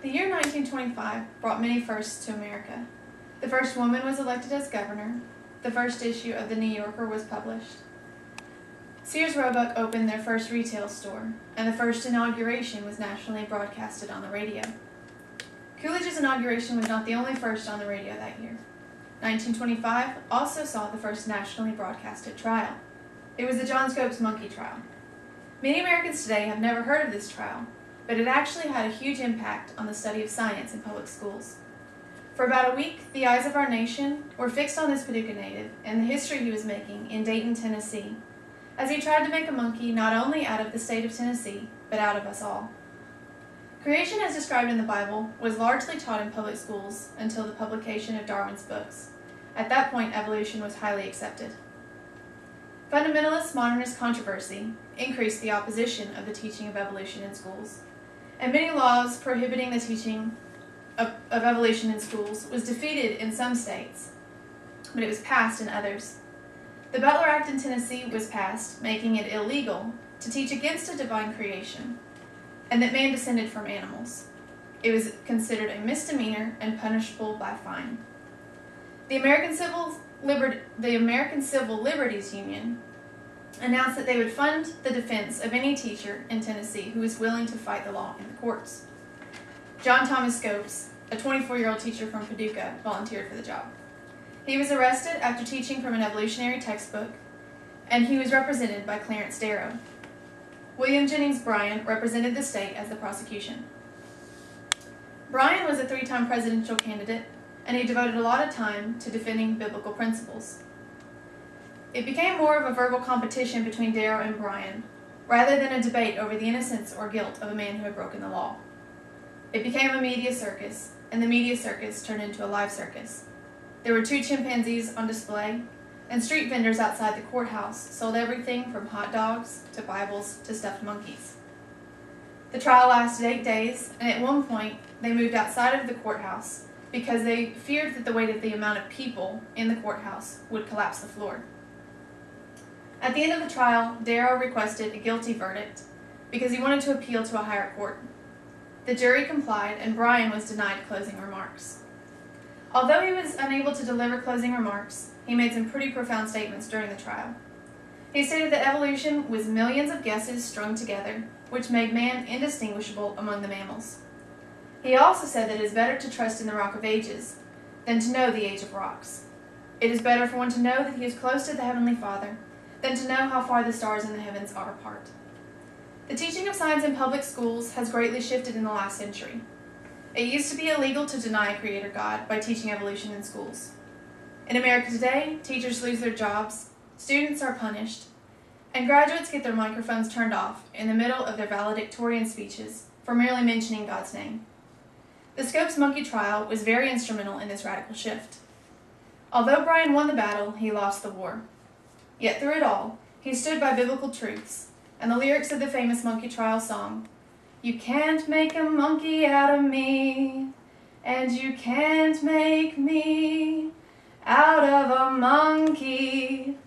The year 1925 brought many firsts to America. The first woman was elected as governor. The first issue of the New Yorker was published. Sears Roebuck opened their first retail store, and the first inauguration was nationally broadcasted on the radio. Coolidge's inauguration was not the only first on the radio that year. 1925 also saw the first nationally broadcasted trial. It was the John Scopes monkey trial. Many Americans today have never heard of this trial, but it actually had a huge impact on the study of science in public schools. For about a week, the eyes of our nation were fixed on this Paducah native and the history he was making in Dayton, Tennessee, as he tried to make a monkey not only out of the state of Tennessee, but out of us all. Creation, as described in the Bible, was largely taught in public schools until the publication of Darwin's books. At that point, evolution was highly accepted. Fundamentalist-modernist controversy increased the opposition of the teaching of evolution in schools, and many laws prohibiting the teaching of evolution in schools was defeated in some states, but it was passed in others. The Butler Act in Tennessee was passed, making it illegal to teach against a divine creation, and that man descended from animals. It was considered a misdemeanor and punishable by fine. The American Civil Liberties Union announced that they would fund the defense of any teacher in Tennessee who was willing to fight the law in the courts. John Thomas Scopes, a 24-year-old teacher from Paducah, volunteered for the job. He was arrested after teaching from an evolutionary textbook, and he was represented by Clarence Darrow. William Jennings Bryan represented the state as the prosecution. Bryan was a 3-time presidential candidate, and he devoted a lot of time to defending biblical principles. It became more of a verbal competition between Darrow and Bryan, rather than a debate over the innocence or guilt of a man who had broken the law. It became a media circus, and the media circus turned into a live circus. There were 2 chimpanzees on display, and street vendors outside the courthouse sold everything from hot dogs to Bibles to stuffed monkeys. The trial lasted 8 days, and at one point they moved outside of the courthouse because they feared that the weight of the amount of people in the courthouse would collapse the floor. At the end of the trial, Darrow requested a guilty verdict because he wanted to appeal to a higher court. The jury complied, and Bryan was denied closing remarks. Although he was unable to deliver closing remarks, he made some pretty profound statements during the trial. He stated that evolution was millions of guesses strung together, which made man indistinguishable among the mammals. He also said that it is better to trust in the Rock of Ages than to know the age of rocks. It is better for one to know that he is close to the Heavenly Father than to know how far the stars in the heavens are apart. The teaching of science in public schools has greatly shifted in the last century. It used to be illegal to deny a creator God by teaching evolution in schools. In America today, teachers lose their jobs, students are punished, and graduates get their microphones turned off in the middle of their valedictorian speeches for merely mentioning God's name. The Scopes monkey trial was very instrumental in this radical shift. Although Bryan won the battle, he lost the war. Yet through it all, he stood by biblical truths and the lyrics of the famous monkey trial song, "You can't make a monkey out of me, and you can't make me out of a monkey."